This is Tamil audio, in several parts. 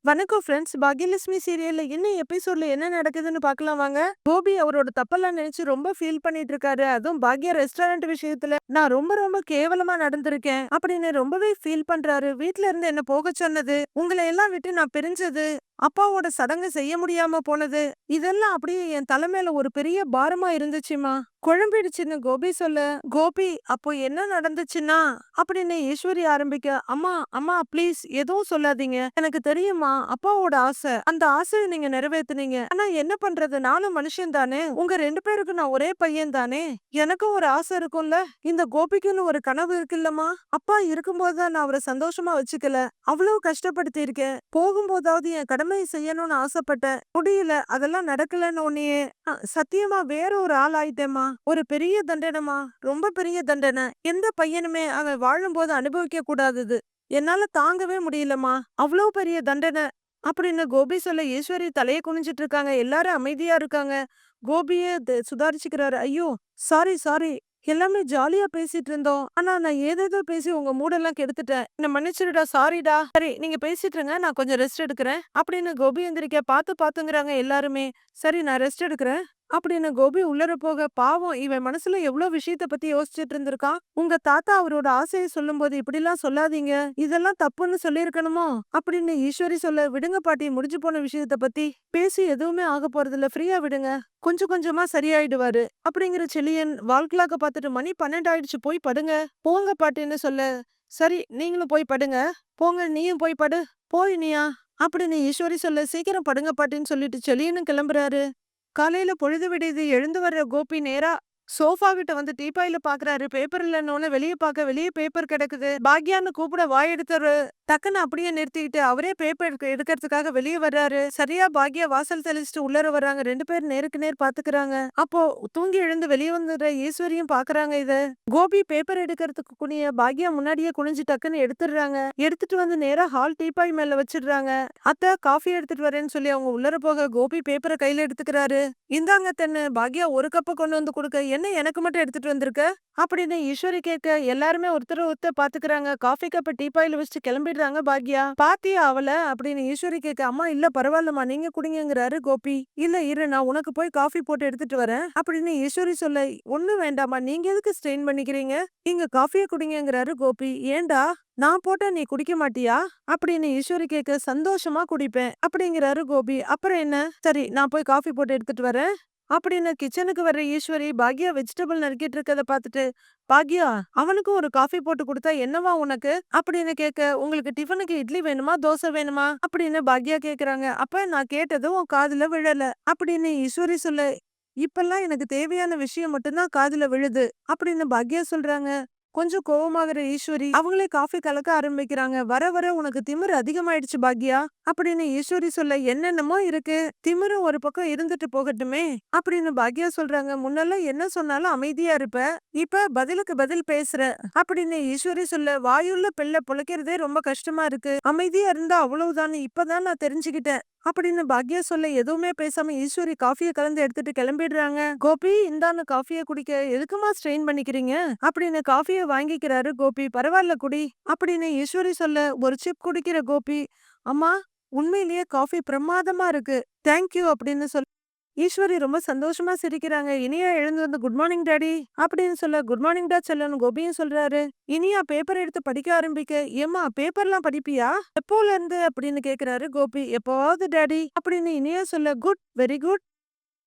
வணக்கம் ஃப்ரெண்ட்ஸ். பாக்யலட்சுமி சீரியல்ல இன்னும் எபிசோட்ல என்ன நடக்குதுன்னு பார்க்கலாம் வாங்க. கோபி அவரோட தப்பெல்லாம் நினைச்சு ரொம்ப ஃபீல் பண்ணிட்டு இருக்காரு. அதுவும் பாக்யா ரெஸ்டாரண்ட் விஷயத்துல நான் ரொம்ப ரொம்ப கேவலமா நடந்திருக்கேன் அப்படின்னு ரொம்பவே ஃபீல் பண்றாரு. வீட்ல இருந்து என்ன போக சொன்னது, உங்களை எல்லாம் விட்டு நான் பிரிஞ்சது, அப்பாவோட சடங்கு செய்ய முடியாம போனது, இதெல்லாம் அப்படியே என் தலைமையில ஒரு பெரிய பாரமா இருந்துச்சுமா. குழம்பிடுச்சுன்னு கோபி சொல்ல, கோபி அப்போ என்ன நடந்துச்சுன்னா அப்படின்னு ஈஸ்வரி ஆரம்பிக்க, அம்மா அம்மா ப்ளீஸ் எதுவும் சொல்லாதீங்க. எனக்கு தெரியுமா அப்பாவோட ஆசை, அந்த ஆசையை நீங்க நிறைவேத்துனீங்க. ஆனா என்ன பண்றது, நானும் மனுஷன் தானே, உங்க 2 பேருக்கும் நான் ஒரே பையன் தானே, எனக்கும் ஒரு ஆசை இருக்கும்ல, இந்த கோபிக்குன்னு ஒரு கனவு இருக்குல்லம்மா. அப்பா இருக்கும்போதுதான் நான் அவரை சந்தோஷமா வச்சுக்கல, அவ்வளவு கஷ்டப்படுத்தி இருக்கேன். போகும்போதாவது என் கடமையை செய்யணும்னு ஆசைப்பட்டேன், முடியல, அதெல்லாம் நடக்கலன்னு உன்னையே சத்தியமா வேற ஒரு ஆள் ஆயிட்டேம்மா. ஒரு பெரிய தண்டனைமா, ரொம்ப பெரிய தண்டனை. எந்த பையனுமே அவன் வாழும்போது அனுபவிக்க கூடாதது. என்னால தாங்கவே முடியலம்மா, அவ்வளோ பெரிய தண்டனை அப்படின்னு கோபி சொல்ல ஈஸ்வரி தலையை குனிஞ்சிட்டு இருக்காங்க. எல்லாரும் அமைதியா இருக்காங்க. கோபியே சுதாரிச்சுக்கிறாரு. ஐயோ சாரி சாரி, எல்லாமே ஜாலியா பேசிட்டு இருந்தோம், ஆனா நான் ஏதேதோ பேசி உங்க மூடெல்லாம் கெடுத்துட்டேன், என்ன மன்னிச்சிடுடா, சாரிடா. சரி நீங்க பேசிட்டு இருங்க, நான் கொஞ்சம் ரெஸ்ட் எடுக்கிறேன் அப்படின்னு கோபி எந்திரிக்க. பாத்துங்கிறாங்க எல்லாருமே. சரி நான் ரெஸ்ட் எடுக்கிறேன் அப்படின்னு கோபி உள்ளர போக, பாவம் இவன் மனசுல எவ்வளவு விஷயத்த பத்தி யோசிச்சுட்டு இருந்திருக்கான். உங்க தாத்தா அவரோட ஆசையை சொல்லும்போது இப்படிலாம் சொல்லாதீங்க, இதெல்லாம் தப்புன்னு சொல்லியிருக்கணுமோ அப்படின்னு ஈஸ்வரி சொல்ல, விடுங்க பாட்டி, முடிஞ்சு போன விஷயத்த பத்தி பேசி எதுவுமே ஆக போறதில்ல, ஃப்ரீயா விடுங்க, கொஞ்சம் கொஞ்சமா சரியாயிடுவாரு அப்படிங்கிற செழியன் வாழ்க்கலாக்க பார்த்துட்டு, மணி 12 ஆயிடுச்சு, போய் படுங்க, போங்க பாட்டின்னு சொல்ல, சரி நீங்களும் போய் படுங்க, போங்க நீயும் போய் படு, போய் நீயா அப்படின்னு ஈஸ்வரி சொல்ல, சீக்கிரம் படுங்க பாட்டின்னு சொல்லிட்டு செழியனும் கிளம்புறாரு. காலையில பொழுது விடியுது. எழுந்து வர்ற கோபி நேரா சோஃபா கிட்ட வந்து டீப்பாயில பாக்குறாரு. பேப்பர் இல்லைன்னு வெளியே பார்க்க, வெளியே பேப்பர் கிடக்குது. பாக்யான்னு கூப்பிட வாய் எடுத்துரு, டக்குன்னு அப்படியே நிறுத்திக்கிட்டு அவரே பேப்பர் எடுக்கிறதுக்காக வெளியே வர்றாரு. சரியா பாக்யா வாசல் தெளிச்சுட்டு உள்ளர வர்றாங்க. 2 பேரும் நேருக்கு நேர் பாத்துக்கிறாங்க. அப்போ தூங்கி எழுந்து வெளியே வந்துடுற ஈஸ்வரியும் பாக்குறாங்க இத. கோபி பேப்பர் எடுக்கிறதுக்கு குனிய பாக்யா முன்னாடியே குனிஞ்சு டக்குன்னு எடுத்துடுறாங்க. எடுத்துட்டு வந்து நேரா ஹால் டீப்பாய் மேல வச்சிடுறாங்க. அத்தை காஃபி எடுத்துட்டு வரேன்னு சொல்லி அவங்க உள்ளர போக, கோபி பேப்பரை கையில எடுத்துக்கிறாரு. இந்தாங்க தென்னு, பாக்யா ஒரு கப்ப கொண்டு வந்து கொடுக்க, என்ன எனக்கு மட்டும் எடுத்துட்டு வந்திருக்க அப்படின்னு ஈஸ்வரி கேட்க, எல்லாருமே ஒருத்தர் பாத்துக்கிறாங்க. காஃபி கப்ப டீப்பாயில வச்சுட்டு கிளம்பிடுறாங்க பாக்யா. பாத்தியா அவள அப்படின்னு ஈஸ்வரி கேட்க, அம்மா இல்ல பரவாயில்லம்மா நீங்க குடிங்கிறாரு கோபி. இல்ல இரு, நான் உனக்கு போய் காஃபி போட்டு எடுத்துட்டு வரேன் அப்படின்னு ஈஸ்வரி சொல்ல, ஒண்ணும் வேண்டாமா, நீங்க எதுக்கு ஸ்ட்ரெயின் பண்ணிக்கிறீங்க, நீங்க காஃபியை குடிங்கிறாரு கோபி. ஏண்டா நான் போட்டா நீ குடிக்க மாட்டியா அப்படின்னு ஈஸ்வரி கேட்க, சந்தோஷமா குடிப்பேன் அப்படிங்கிறாரு கோபி. அப்புறம் என்ன, சரி நான் போய் காஃபி போட்டு எடுத்துட்டு வரேன் அப்படின்னு கிச்சனுக்கு வர்ற ஈஸ்வரி பாக்யா வெஜிடபிள் நறுக்கிட்டு இருக்கத பார்த்துட்டு, பாக்யா அவனுக்கும் ஒரு காஃபி போட்டு கொடுத்தா என்னவா உனக்கு அப்படின்னு கேட்க, உங்களுக்கு டிஃபனுக்கு இட்லி வேணுமா தோசை வேணுமா அப்படின்னு பாக்யா கேக்குறாங்க. அப்ப நான் கேட்டது உன் காதுல விழல அப்படின்னு ஈஸ்வரி சொல்ல, இப்பெல்லாம் எனக்கு தேவையான விஷயம் மட்டும்தான் காதுல விழுது அப்படின்னு பாக்யா சொல்றாங்க. கொஞ்சம் கோவமாகற ஈஸ்வரி அவங்களே காஃபி கலக்க ஆரம்பிக்கிறாங்க. வர வர உனக்கு திமிரு அதிகமாயிடுச்சு பாக்யா அப்படின்னு ஈஸ்வரி சொல்ல, என்னென்னமோ இருக்கு, திமிரு ஒரு பக்கம் இருந்துட்டு போகட்டுமே அப்படின்னு பாக்யா சொல்றாங்க. முன்னெல்லாம் என்ன சொன்னாலும் அமைதியா இருப்ப, இப்ப பதிலுக்கு பதில் பேசுற அப்படின்னு ஈஸ்வரி சொல்ல, வாயுள்ள பிள்ளை பொழைக்கிறதே ரொம்ப கஷ்டமா இருக்கு, அமைதியா இருந்தா அவ்வளவுதான், இப்பதான் நான் தெரிஞ்சுக்கிட்டேன் அப்படின்னு பாக்யா சொல்ல, எதுவுமே பேசாம ஈஸ்வரி காஃபியை கலந்து எடுத்துட்டு கிளம்பிடுறாங்க. கோபி இந்தான்னு காஃபியை குடிக்க, எதுக்குமா ஸ்ட்ரெயின் பண்ணிக்கிறீங்க அப்படின்னு காஃபியை வாங்கிக்கிறாரு கோபி. பரவாயில்ல குடி அப்படின்னு ஈஸ்வரி சொல்ல, ஒரு சிப் குடிக்கிற கோபி, அம்மா உண்மையிலேயே காஃபி பிரமாதமா இருக்கு, தேங்க்யூ அப்படின்னு சொல்ல ஈஸ்வரி ரொம்ப சந்தோஷமா சிரிக்கிறாங்க. இனியா எழுந்து வந்து, குட் மார்னிங் டாடி அப்படின்னு சொல்ல, குட் மார்னிங் டா செல்லன்னு கோபியும் சொல்றாரு. இனியா பேப்பர் எடுத்து படிக்க ஆரம்பிக்க, ஏமா பேப்பர்லாம் படிப்பியா எப்போல இருந்து அப்படின்னு கேக்குறாரு கோபி. எப்போவாவது டாடி அப்படின்னு இனியா சொல்ல, குட் வெரி குட்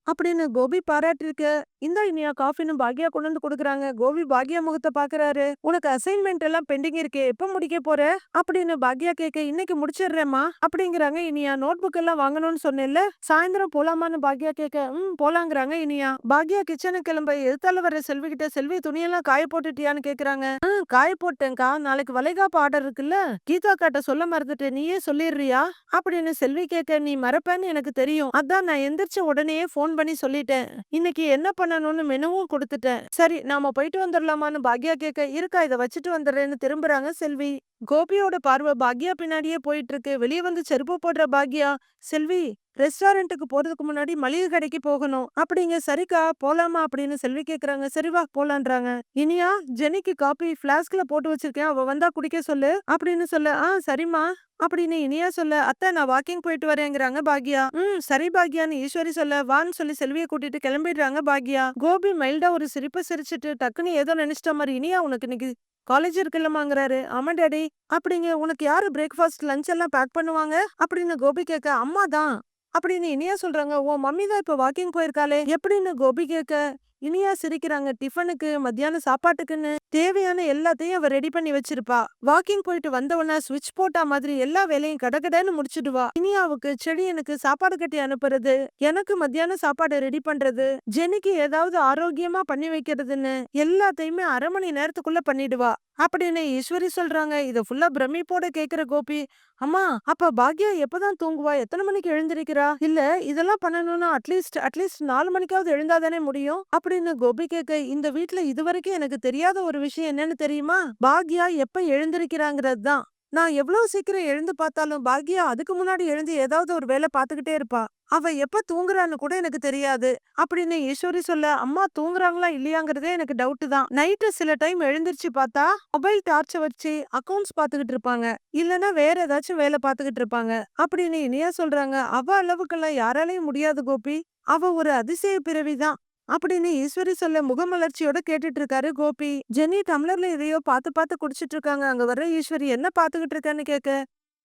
அப்படின்னு கோபி பாராட்டிருக்க. இந்தா இனியா காஃபின்னு பாக்யா கொண்டு வந்து கொடுக்குறாங்க. கோபி பாக்யா முகத்தை பாக்குறாரு. உனக்கு அசைன்மெண்ட் எல்லாம் பெண்டிங் இருக்கே, எப்ப முடிக்க போற அப்படின்னு பாக்யா கேட்க, இன்னைக்கு முடிச்சிடுறேம்மா அப்படிங்கிறாங்க இனியா. நோட் புக் எல்லாம் வாங்கணும்னு சொன்னேன்ல, சாயந்தரம் போலாமான்னு பாக்யா கேட்க, போலாங்கிறாங்க இனியா. பாக்யா கிச்சனுக்கு கிளம்ப எதிர்த்தால வர செல்வி கிட்ட, செல்வி துணியெல்லாம் காய போட்டுட்டியான்னு கேக்குறாங்க. காய போட்டேன்க்கா, நாளைக்கு வளைகாப்பு ஆர்டர் இருக்குல்ல, கீதா காட்ட சொல்ல மறந்துட்டு நீயே சொல்லிடுறியா அப்படின்னு செல்வி கேட்க, நீ மறப்பேன்னு எனக்கு தெரியும், அதான் நான் எந்திரிச்ச உடனே போன் பண்ணி சொல்லிட்டேன், இன்னைக்கு என்ன பண்ணணும்னு மெனுவும் கொடுத்துட்டேன், சரி நாம போயிட்டு வந்துடலாமான்னு பாக்யா கேட்க, இருக்கா இதை வச்சுட்டு வந்துடுறேன்னு திரும்புறாங்க செல்வி. கோபியோட பார்வை பாக்யா பின்னாடியே போயிட்டு இருக்கு. வெளியே வந்து செருப்பு போடுற பாக்யா, செல்வி ரெஸ்டாரண்ட்டுக்கு போறதுக்கு முன்னாடி மளிகை கடைக்கு போகணும். அப்படிங்க. சரிக்கா போலாமா அப்படின்னு செல்வி கேக்குறாங்க. சரி வா போலான்றாங்க. இனியா, ஜெனிக்கு காப்பி ஃப்ளாஸ்க்ல போட்டு வச்சிருக்கேன். அவ வந்தா குடிக்க சொல்லு அப்படின்னு சொல்ல, சரிம்மா அப்படின்னு இனியா சொல்ல, அத்தை நான் வாக்கிங் போயிட்டு வரேங்கிறாங்க பாக்யா. சரி பாக்யான்னு ஈஸ்வரி சொல்ல, வான்னு சொல்லி செல்விய கூட்டிட்டு கிளம்பிடுறாங்க பாக்யா. கோபி மைல்டா ஒரு சிரிப்பு சிரிச்சிட்டு டக்குன்னு ஏதோ நினைச்சிட்ட மாதிரி, இனியா உனக்கு இன்னைக்கு காலேஜ் இருக்குல்லமாங்கிறாரு. ஆமா டாடி. அப்படிங்க. உனக்கு யாரு பிரேக்ஃபாஸ்ட் லஞ்ச் எல்லாம் பேக் பண்ணுவாங்க அப்படின்னு கோபி கேட்க, அம்மா தான் அப்படின்னு இனியா சொல்றாங்க. உன் மம்மி தான் இப்ப வாக்கிங் போயிருக்காளே எப்படின்னு கோபி கேட்க, இனியா சிரிக்கிறாங்க. டிஃபனுக்கு மத்தியானம் சாப்பாட்டுக்குன்னு தேவையான எல்லாத்தையும் அவ ரெடி பண்ணி வச்சிருப்பா. வாக்கிங் போயிட்டு வந்தவன சுவிட்ச் போட்டா மாதிரி எல்லா வேலையும் கடகடன்னு முடிச்சிடுவா. இனியாவுக்கு செடியனுக்கு சாப்பாடு கட்டி அனுப்புறது, எனக்கு மத்தியானம் சாப்பாடு ரெடி பண்றது, ஜெனிக்கு ஏதாவது ஆரோக்கியமா பண்ணி வைக்கிறதுன்னு எல்லாத்தையுமே 1/2 மணி நேரத்துக்குள்ள பண்ணிடுவா அப்படின்னு ஈஸ்வரி சொல்றாங்க. இத ஃபுல்லா பிரமிப்போட கேக்குற கோபி, அம்மா அப்ப பாக்யா எப்பதான் தூங்குவா? எத்தனை மணிக்கு எழுந்திருக்கிறா? இல்ல இதெல்லாம் பண்ணணும்னா அட்லீஸ்ட் 4 மணிக்காவது எழுந்தாதானே முடியும் அப்படின்னு கோபி கேட்க, இந்த வீட்ல இதுவரைக்கும் எனக்கு தெரியாத ஒரு விஷயம் என்னன்னு தெரியுமா? பாக்யா எப்ப எழுந்திருக்கிறாங்கிறது தான். நான் எவ்வளவு சீக்கிரம் எழுந்து பார்த்தாலும் பாக்யா அதுக்கு முன்னாடி எழுந்து ஏதாவது ஒரு வேலை பார்த்துக்கிட்டே இருப்பா. அவ எப்ப தூங்குறான்னு கூட எனக்கு தெரியாது அப்படின்னு ஈஸ்வரி சொல்ல, அம்மா தூங்குறாங்களா இல்லையாங்கிறதே எனக்கு டவுட் தான். நைட்டு சில டைம் எழுந்திருச்சு பார்த்தா மொபைல் டார்ச்ச வச்சு அக்கவுண்ட்ஸ் பாத்துக்கிட்டு இருப்பாங்க, இல்லனா வேற ஏதாச்சும் வேலை பாத்துக்கிட்டு இருப்பாங்க அப்படின்னு இனியா சொல்றாங்க. அவ அளவுக்கெல்லாம் யாராலையும் முடியாது கோபி. அவ ஒரு அதிசய பிறவிதான் அப்படின்னு ஈஸ்வரி சொல்ல முகமலர்ச்சியோட கேட்டுட்டு இருக்காரு கோபி. ஜெனி டம்ளர்ல எதையோ பார்த்து பார்த்து குடிச்சிட்டு இருக்காங்க. அங்க வர்ற ஈஸ்வரி என்ன பாத்துக்கிட்டு இருக்கேன்னு கேட்க,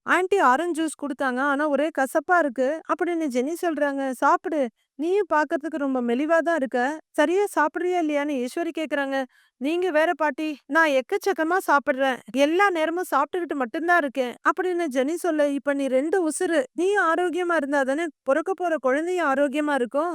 ஆன்ட்டி ஆரஞ்சு ஜூஸ் குடுத்தாங்க. ஆனா ஒரே கசப்பா இருக்கு அப்படின்னு ஜெனி சொல்றாங்க. சாப்பிடு, நீயும் பார்க்கறதுக்கு ரொம்ப மெலிவா தான் இருக்க. சரியா சாப்பிடுறியா இல்லையான்னு ஈஸ்வரி கேக்குறாங்க. நீங்க வேற பாட்டி, நான் எக்கச்சக்கமா சாப்பிடுறேன். எல்லா நேரமும் சாப்பிட்டுக்கிட்டு மட்டும்தான் இருக்கேன் அப்படின்னு ஜெனி சொல்ல, இப்ப நீ 2 உசுரு. நீ ஆரோக்கியமா இருந்தா தானே பொறக்க போற குழந்தையும் ஆரோக்கியமா இருக்கும்.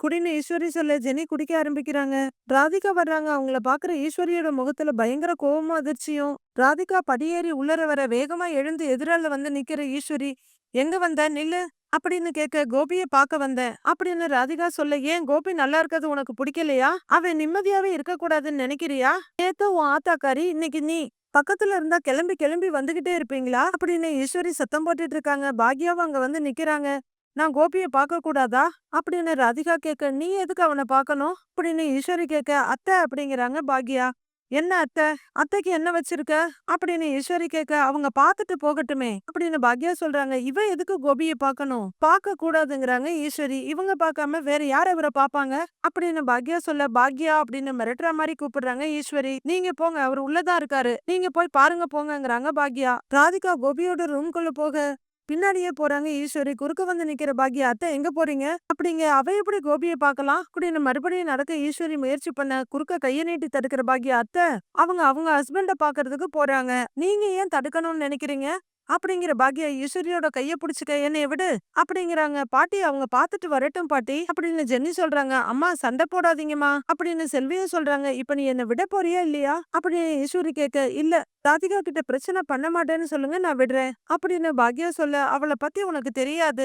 குடின்னு ஈஸ்வரி சொல்ல ஜெனி குடிக்க ஆரம்பிக்கிறாங்க. ராதிகா வர்றாங்க. அவங்கள பாக்குற ஈஸ்வரியோட முகத்துல பயங்கர கோவமும் அதிர்ச்சியும். ராதிகா படியேறி உள்ளர வர வேகமா எழுந்து எதிரால வந்து நிக்கிற ஈஸ்வரி, எங்க வந்த நில்லு அப்படின்னு கேட்க, கோபிய பார்க்க வந்தேன் அப்படின்னு ராதிகா சொல்ல, ஏன் கோபி நல்லா இருக்கிறது உனக்கு பிடிக்கலையா? அவன் நிம்மதியாவே இருக்க கூடாதுன்னு நினைக்கிறியா? நேத்து உன் ஆத்தாக்காரி, இன்னைக்கு நீ பக்கத்துல இருந்தா கிளம்பி கிளம்பி வந்துகிட்டே இருப்பீங்களா அப்படின்னு ஈஸ்வரி சத்தம் போட்டுட்டு இருக்காங்க. பாக்யாவும் அங்க வந்து நிக்கிறாங்க. நான் கோபிய பார்க்க கூடாதா அப்படின்னு ராதிகா கேட்க, நீ எதுக்கு அவனை பார்க்கணும் அப்படின்னு ஈஸ்வரி கேட்க, அத்தை அப்படிங்கிறாங்க பாக்யா. என்ன அத்தை? அத்தைக்கு என்ன வச்சிருக்க அப்படின்னு ஈஸ்வரி கேட்க, அவங்க பார்த்துட்டு போகட்டுமே அப்படின்னு பாக்யா சொல்றாங்க. இவ எதுக்கு கோபிய பார்க்கணும்? பார்க்க கூடாதுங்கிறாங்க ஈஸ்வரி. இவங்க பார்க்காம வேற யார் இவரை பார்ப்பாங்க அப்படின்னு பாக்யா சொல்ல, பாக்யா அப்படின்னு மிரட்டுற மாதிரி கூப்பிடுறாங்க ஈஸ்வரி. நீங்க போங்க, அவர் உள்ளதான் இருக்காரு, நீங்க போய் பாருங்க போங்கங்கிறாங்க பாக்யா. ராதிகா கோபியோட ரூம்குள்ள போக பின்னாடியே போறாங்க ஈஸ்வரி. குறுக்க வந்து நிக்கிற பாக்யா, அத்தை எங்க போறீங்க அப்படிங்க. அவ எப்படி கோபிய பார்க்கலாம் அப்படின்னு மறுபடியும் நடக்க ஈஸ்வரி முயற்சி பண்ண, குறுக்க கைய நீட்டி தடுக்கிற பாக்யா, அத்தை அவங்க அவங்க ஹஸ்பண்ட பாக்குறதுக்கு போறாங்க, நீங்க ஏன் தடுக்கணும்னு நினைக்கிறீங்க அப்படிங்கிற பாக்யா. ஈஸ்வரியோட கைய புடிச்சுக்க, என்னைய விடு அப்படிங்கிறாங்க. பாட்டி அவங்க பாத்துட்டு வரட்டும் பாட்டி அப்படின்னு ஜென்னி சொல்றாங்க. அம்மா சண்டை போடாதீங்கம்மா அப்படின்னு செல்வியும் சொல்றாங்க. இப்ப நீ என்ன விட போறியா இல்லையா அப்படின்னு ஈஸ்வரி கேட்க, இல்ல ராதிகா கிட்ட பிரச்சனை பண்ண மாட்டேன்னு சொல்லுங்க, நான் விடுறேன் அப்படின்னு பாக்யா சொல்ல, அவளை பத்தி உனக்கு தெரியாது,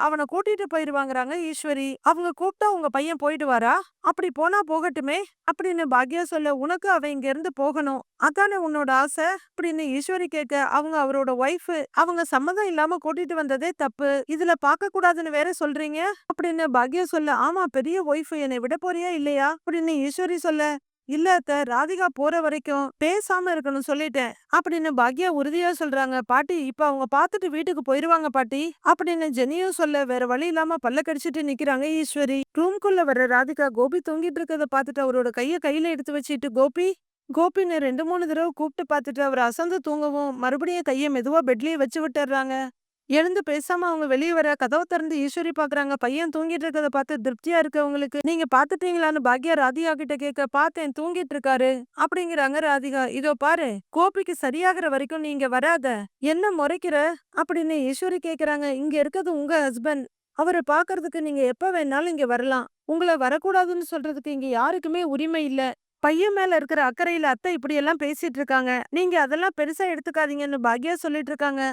அவனை கூட்டிட்டு போயிருவாங்கறாங்க ஈஸ்வரி. அவங்க கூப்பிட்டா உங்க பையன் போயிடுவாரா? அப்படி போனா போகட்டுமே அப்படின்னு பாக்யா சொல்ல, உனக்கு அவ இங்க இருந்து போகணும் அதானே உன்னோட ஆசை அப்படின்னு ஈஸ்வரி கேட்க, அவங்க அவரோட ஒய்ஃப், அவங்க சம்மதம் இல்லாம கூட்டிட்டு வந்ததே தப்பு, இதுல பார்க்க கூடாதுன்னு வேற சொல்றீங்க அப்படின்னு பாக்யா சொல்ல, ஆமா பெரிய ஒய்ஃப், என்னை விட போறியா இல்லையா அப்படின்னு ஈஸ்வரி சொல்ல, இல்ல அத்தை, ராதிகா போற வரைக்கும் பேசாம இருக்கணும் சொல்லிட்டேன் அப்படின்னு பாக்யா உறுதியா சொல்றாங்க. பாட்டி இப்ப அவங்க பார்த்துட்டு வீட்டுக்கு போயிருவாங்க பாட்டி அப்படின்னு ஜெனியும் சொல்ல, வேற வழி இல்லாம பல்ல கடிச்சிட்டு நிக்கிறாங்க ஈஸ்வரி. ரூம்குள்ள வர ராதிகா கோபி தூங்கிட்டு இருக்கத பார்த்துட்டு அவரோட கையில எடுத்து வச்சுட்டு, கோபி கோபின்னு 2 3 தடவை கூப்பிட்டு பார்த்துட்டு அவர் அசந்து தூங்கவும் மறுபடியும் கையை மெதுவா பெட்லயே வச்சு விட்டுறாங்க. எழுந்து பேசாம அவங்க வெளியே வர கதவை திறந்து ஈஸ்வரி பாக்குறாங்க. பையன் தூங்கிட்டு இருக்கத பார்த்து திருப்தியா இருக்கு அவங்களுக்கு. நீங்க பாத்துட்டீங்களான்னு பாக்யா ராதிகா கிட்ட கேட்க, பார்த்தேன் தூங்கிட்டு இருக்காரு அப்படிங்கிறாங்க ராதிகா. இதோ பாரு, கோபிக்கு சரியாகிற வரைக்கும் நீங்க வராத, என்ன முறைக்கிற அப்படின்னு ஈஸ்வரி கேக்குறாங்க. இங்க இருக்கிறது உங்க ஹஸ்பண்ட், அவரை பாக்குறதுக்கு நீங்க எப்ப வேணாலும் இங்க வரலாம், உங்களை வரக்கூடாதுன்னு சொல்றதுக்கு இங்க யாருக்குமே உரிமை இல்ல. பையன் மேல இருக்கிற அக்கறையில அத்தை இப்படி எல்லாம் பேசிட்டு இருக்காங்க, நீங்க அதெல்லாம் பெருசா எடுத்துக்காதீங்கன்னு பாக்யா சொல்லிட்டு இருக்காங்க.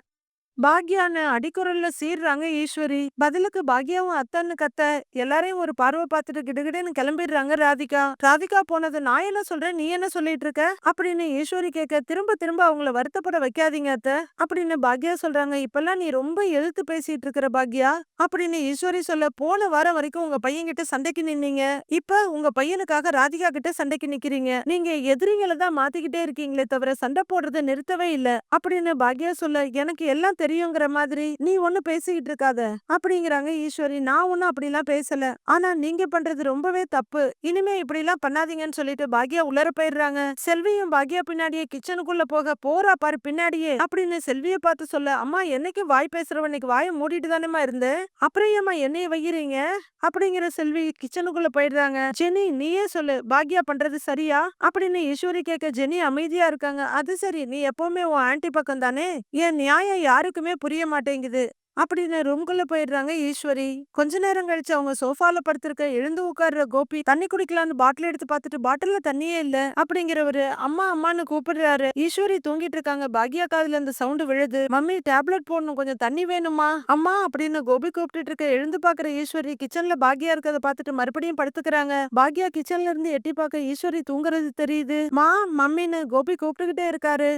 பாக்யான்னு அடிக்குரல்ல சீர்றாங்க ஈஸ்வரி. பதிலுக்கு பாக்யாவும் அத்தன்னு கத்த, எல்லாரையும் ஒரு பார்வை பார்த்துட்டு கிடுகிடுன்னு கிளம்பிடுறாங்க ராதிகா. ராதிகா போனது நான் என்ன சொல்றேன், நீ என்ன சொல்லிட்டு இருக்க அப்படின்னு ஈஸ்வரி கேட்க, திரும்ப திரும்ப அவங்கள வருத்தப்பட வைக்காதீங்க அத்த அப்படின்னு பாக்யா சொல்றாங்க. இப்பெல்லாம் நீ ரொம்ப எதிர்த்து பேசிட்டு இருக்கிற பாக்யா அப்படின்னு ஈஸ்வரி சொல்ல, போன வாரம் வரைக்கும் உங்க பையன் கிட்ட சண்டைக்கு நின்னீங்க, இப்ப உங்க பையனுக்காக ராதிகா கிட்ட சண்டைக்கு நிக்கிறீங்க. நீங்க எதிரிகளை தான் மாத்திக்கிட்டே இருக்கீங்களே தவிர சண்டை போடுறதை நிறுத்தவே இல்ல அப்படின்னு பாக்யா சொல்ல, எனக்கு எல்லாம் தெரியுங்கிற மாதிரி நீ ஒண்ணு பேசிக்கிட்டு இருக்காத அப்படிங்கிறாங்க ஈஸ்வரி. நான் ஒண்ணும் அப்படிலாம் பேசல, ஆனா நீங்க பண்றது ரொம்பவே தப்பு, இனிமே இப்படி எல்லாம் பண்ணாதீங்கன்னு சொல்லிட்டு பாக்யா உள்ளர போயிடுறாங்க. செல்வியும் பாக்யா பின்னாடியே கிச்சனுக்குள்ள போக, போறா பாரு பின்னாடியே அப்படின்னு செல்விய பார்த்து சொல்ல, அம்மா என்னைக்கு வாய் பேசுறவ, இன்னைக்கு வாயை மூடிட்டு தானேமா இருந்தேன், அப்புறம் ஏமா என்னைய வைக்கிறீங்க அப்படிங்கிற செல்வி கிச்சனுக்குள்ள போயிடுறாங்க. ஜெனி நீயே சொல்லு, பாக்யா பண்றது சரியா அப்படின்னு ஈஸ்வரி கேட்க, ஜெனி அமைதியா இருக்காங்க. அது சரி, நீ எப்பவுமே உன் ஆன்டி பக்கம் தானே, என் நியாயம் யாருக்குமே புரிய மாட்டேங்குது அப்படின்னு ரூம்குள்ள போயிடுறாங்க ஈஸ்வரி. கொஞ்ச நேரம் கழிச்சு அவங்க சோஃபால படுத்திருக்க எழுந்து உட்கார்ற கோபி தண்ணி குடிக்கலான்னு பாட்டில் எடுத்து பார்த்துட்டு பாட்டில்ல தண்ணியே இல்ல அப்படிங்கிறவரு அம்மா அம்மான்னு கூப்பிடுறாரு. ஈஸ்வரி தூங்கிட்டு இருக்காங்க. பாக்யா காதுல இந்த சவுண்ட் விழுது. மம்மி டேப்லெட் போடணும், கொஞ்சம் தண்ணி வேணுமா அம்மா அப்படின்னு கோபி கூப்பிட்டு இருக்க. எழுந்து பாக்குற ஈஸ்வரி கிச்சன்ல பாக்யா இருக்கத பார்த்துட்டு மறுபடியும் படுத்துக்கிறாங்க. பாக்யா கிச்சன்ல இருந்து எட்டி பார்க்க ஈஸ்வரி தூங்குறது தெரியுது. மா மம்மின்னு கோபி கூப்பிட்டுக்கிட்டே இருக்காரு.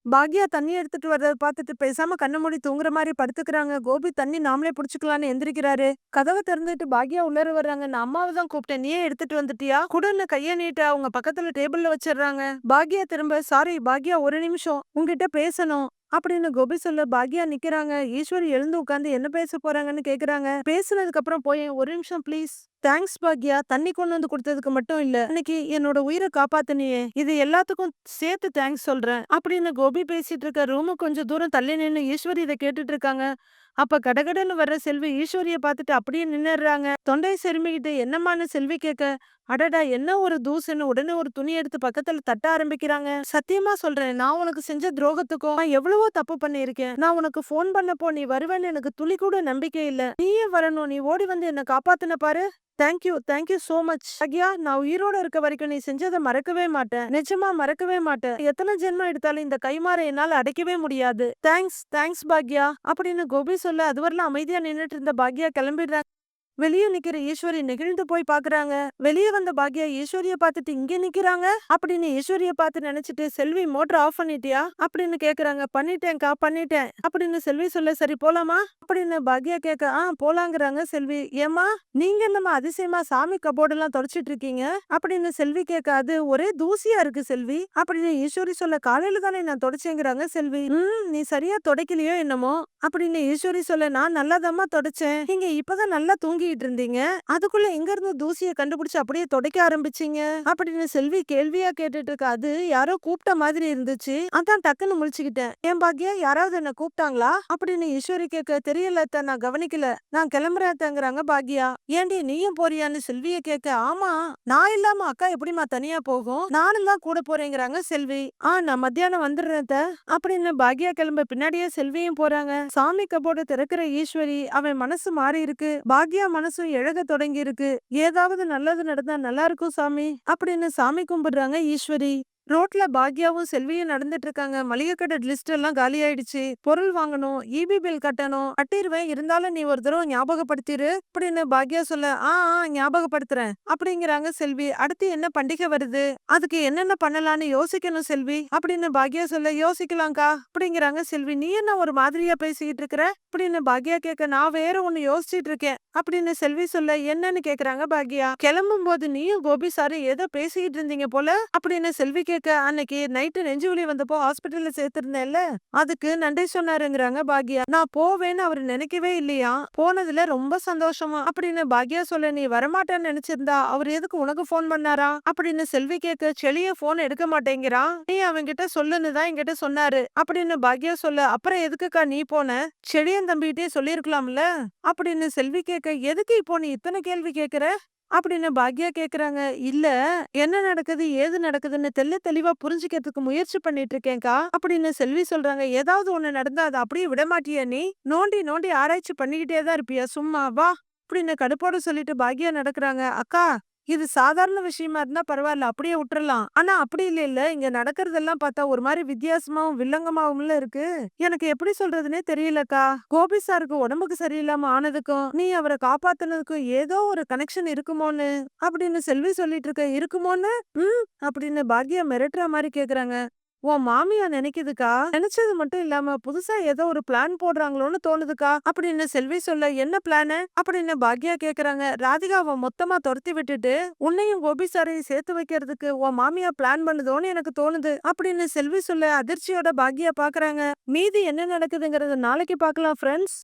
பாக்யா தண்ணி எடுத்துட்டு வர்றத பார்த்துட்டு பேசாம கண்ண மூடி தூங்குற மாதிரி படுத்துக்கிறாங்க. கோபி தண்ணி நாமளே புடிச்சுக்கலான்னு எந்திரிக்கிறாரு. கதவை திறந்துட்டு பாக்யா உள்ளர வர்றாங்க. நான் அம்மாவை தான் கூப்பிட்டேன், நீயே எடுத்துட்டு வந்துட்டியா குடுன்னு கைய நீட்ட அவங்க பக்கத்துல டேபிள்ல வச்சிடுறாங்க. பாக்யா திரும்ப, சாரி பாக்யா ஒரு நிமிஷம் உங்ககிட்ட பேசணும் அப்படின்னு கோபி சொல்ல, பாக்யா நிக்கிறாங்க. ஈஸ்வரி எழுந்து உட்காந்து என்ன பேச போறாங்கன்னு கேக்குறாங்க. பேசுனதுக்கு அப்புறம் போய் ஒரு நிமிஷம் ப்ளீஸ். தேங்க்ஸ் பாக்யா, தண்ணி கொண்டு வந்து கொடுத்ததுக்கு மட்டும் இல்ல, இன்னைக்கு என்னோட உயிரை காப்பாத்தினியே, இது எல்லாத்துக்கும் சேர்த்து தேங்க்ஸ் சொல்றேன் அப்படின்னு கோபி பேசிட்டு இருக்க. ரூமு கொஞ்சம் தூரம் தள்ளி நின்னு ஈஸ்வரி இதை கேட்டுட்டு இருக்காங்க. அப்ப கடகடன்னு வர்ற செல்வி ஈஸ்வரிய பார்த்துட்டு அப்படியே நின்னுறாங்க. தொண்டை செருமிக்கிட்டு என்னமான்னு செல்வி கேட்க, அடடா என்ன ஒரு தூசுன்னு உடனே ஒரு துணி எடுத்து பக்கத்துல தட்ட ஆரம்பிக்கிறாங்க. சத்தியமா சொல்றேன், நான் உனக்கு செஞ்ச துரோகத்துக்கும் நான் எவ்வளவோ தப்பு பண்ணிருக்கேன். நான் உனக்கு போன் பண்ணப்போ நீ வருவேன்னு எனக்கு துளி கூட நம்பிக்கை இல்ல, நீயே வரணும், நீ ஓடி வந்து என்ன காப்பாத்துன பாரு. தேங்க்யூ சோ மச் பாக்யா, நான் உயிரோட இருக்க வரைக்கும் நீ செஞ்சதை மறக்கவே மாட்டேன், நிஜமா மறக்கவே மாட்டேன். எத்தனை ஜென்மம் எடுத்தாலும் இந்த கைமாற என்னால அடைக்கவே முடியாது. தேங்க்ஸ் பாக்யா அப்படின்னு கோபி சொல்ல, அதுவரையிலும் அமைதியா நின்னுட்டு இருந்த பாக்யா கிளம்பிடுறாங்க. வெளியே நிக்கிற ஈஸ்வரி நெகிழ்ந்து போய் பாக்குறாங்க. வெளியே வந்த பாக்யா ஈஸ்வரிய பார்த்துட்டு இங்க நிக்கிறாங்க அப்படின்னு ஈஸ்வரிய பார்த்து நினைச்சிட்டு, செல்வி மோட்டர் ஆஃப் பண்ணிட்டியா அப்படின்னு கேக்குறாங்க. பண்ணிட்டேன்க்கா பண்ணிட்டேன் அப்படின்னு செல்வி சொல்ல, சரி போலாமா அப்படின்னு பாக்யா கேட்க, போலாங்கிறாங்க செல்வி. ஏமா நீங்க என்னமா அதிசயமா சாமி கபோர்டு எல்லாம் தொடச்சிட்டு இருக்கீங்க அப்படின்னு செல்வி கேட்க, அது ஒரே தூசியா இருக்கு செல்வி அப்படின்னு ஈஸ்வரி சொல்ல, காலையில தானே நான் தொடச்சேங்கிறாங்க செல்வி. நீ சரியா தொடக்கலையோ என்னமோ அப்படின்னு ஈஸ்வரி சொல்ல, நான் நல்லாதாம்மா தொடச்சேன், நீங்க இப்பதான் நல்லா தூங்கிட்டு இருந்தீங்க, அதுக்குள்ள எங்க இருந்து தூசியை கண்டுபிடிச்சு அப்படியே துடைக்க ஆரம்பிச்சீங்க அப்படின்னு செல்வி கேள்வியா கேட்டுட்டு இருக்க. அது யாரோ கூப்பிட்ட மாதிரி இருந்துச்சு, அதான் டக்குன்னு முழிச்சுக்கிட்டேன். ஏன் பாக்யா, யாராவது என்ன கூப்பிட்டாங்களா அப்படின்னு ஈஸ்வரி கேட்க, தெரியல அத்தை, நான் கவனிக்கல, நான் கிளம்புறேங்கிறாங்க பாக்யா. ஏண்டி நீயும் போறியான்னு செல்விய கேட்க, ஆமா நான் இல்லாம அக்கா எப்படிமா தனியா போகும், நானும் தான் கூட போறேங்கிறாங்க செல்வி. நான் மத்தியானம் வந்துடுறேன் அத்தை அப்படின்னு பாக்யா கிளம்ப பின்னாடியே செல்வியும் போறாங்க. சாமி கபோர்டு திறக்கிற ஈஸ்வரி, அவன் மனசு மாறி இருக்கு, பாக்யா மனசும் இழக தொடங்கி இருக்கு. ஏதாவது நல்லது நடந்தா நல்லா இருக்கும் சாமி அப்படின்னு சாமி கும்பிடுறாங்க ஈஸ்வரி. ரோட்ல பாக்யாவும் செல்வியும் நடந்துட்டு இருக்காங்க. மளிகை கடை லிஸ்ட் எல்லாம் காலி ஆயிடுச்சு, பொருள் வாங்கணும், இபி பில் கட்டணும், கட்டிருவேன், இருந்தாலும் நீ ஒரு தடவை ஞாபகப்படுத்திரு அப்படின்னு பாக்யா சொல்ல, ஞாபகப்படுத்துறேன் அப்படிங்கிறாங்க செல்வி. அடுத்து என்ன பண்டிகை வருது, அதுக்கு என்னென்ன பண்ணலான்னு யோசிக்கணும் செல்வி அப்படின்னு பாக்யா சொல்ல, யோசிக்கலாம்க்கா அப்படிங்கிறாங்க செல்வி. நீ என்ன ஒரு மாதிரியா பேசிக்கிட்டு இருக்கிற அப்படின்னு பாக்யா கேட்க, நான் வேற ஒண்ணு யோசிச்சுட்டு இருக்கேன் அப்படின்னு செல்வி சொல்ல, என்னன்னு கேக்குறாங்க பாக்யா. கிளம்பும் போது நீயும் கோபி சாரு ஏதோ பேசிக்கிட்டு இருந்தீங்க போல அப்படின்னு செல்வி கேட்க, அன்னைக்கு நைட்டு நெஞ்சு வலி வந்தப்போ ஹாஸ்பிட்டல்ல சேர்த்திருந்தேன்ல, அதுக்கு நன்றி சொன்னாருங்கிறாங்க பாக்யா. நான் போவேன்னு அவரு நினைக்கவே இல்லையா, போனதுல ரொம்ப சந்தோஷமா அப்படின்னு பாக்யா சொல்ல, நீ வரமாட்டேன்னு நினைச்சிருந்தா அவர் எதுக்கு உனக்கு போன் பண்ணாரா அப்படின்னு செல்வி கேட்க, செளிய போன் எடுக்க மாட்டேங்கிறான், நீ அவன்கிட்ட சொல்லுன்னு தான் என்கிட்ட சொன்னாரு அப்படின்னு பாக்யா சொல்ல, அப்புறம் எதுக்குக்கா நீ போன, செளியன் தம்பிகிட்டே சொல்லிருக்கலாம்ல அப்படின்னு செல்வி கேட்க, எதுக்கு இப்போ நீ இத்தனை கேள்வி கேக்குற அப்படின்னு பாக்யா கேக்குறாங்க. இல்ல, என்ன நடக்குது ஏது நடக்குதுன்னு தெளிவா புரிஞ்சுக்கிறதுக்கு முயற்சி பண்ணிட்டு இருக்கேன்க்கா அப்படின்னு செல்வி சொல்றாங்க. ஏதாவது ஒண்ணு நடந்தா அதை அப்படியே விட மாட்டியா, நீ நோண்டி நோண்டி ஆராய்ச்சி பண்ணிக்கிட்டே தான் இருப்பியா, சும்மா வா அப்படின்னு கடுப்போட சொல்லிட்டு பாக்யா நடக்குறாங்க. அக்கா இது சாதாரண விஷயமா இருந்தா பரவாயில்ல. அப்படியே உட்டுறலாம். ஆனா அப்படி இல்லைல்ல. இங்க நடக்கிறதெல்லாம் பார்த்தா ஒரு மாரி வித்தியாசமாவும், வில்லங்கமாவும்ல இருக்கு. எனக்கு எப்படி சொல்றதுன்னே தெரியலக்கா. கோபி சாருக்கு உடம்புக்கு சரியில்லாம ஆனதுக்கும், நீ அவர காப்பாத்துனதுக்கும் ஏதோ ஒரு கனெக்ஷன் இருக்குமோன்னு, அப்படின்னு செல்வி சொல்லிட்டு இருக்க. இருக்குமோன்னு? ம். அப்படின்னு பாக்யா மிரட்டுற மாரி கேக்குறாங்க. உன் மாமியா நினைக்குதுக்கா. நினைச்சது மட்டும் இல்லாம புதுசா ஏதோ ஒரு பிளான் போடுறாங்களோன்னு தோணுதுக்கா. அப்படின்னு செல்வி சொல்ல, என்ன பிளானு? அப்படின்னு பாக்யா கேக்குறாங்க. ராதிகாவ மொத்தமா துரத்தி விட்டுட்டு, உன்னையும் கோபி சாரையும் சேர்த்து வைக்கிறதுக்கு உன் மாமியா பிளான் பண்ணுதோன்னு எனக்கு தோணுது. அப்படின்னு செல்வி சொல்ல அதிர்ச்சியோட பாக்யா பாக்குறாங்க. மீதி என்ன நடக்குதுங்கறத நாளைக்கு பார்க்கலாம் ஃப்ரெண்ட்ஸ்.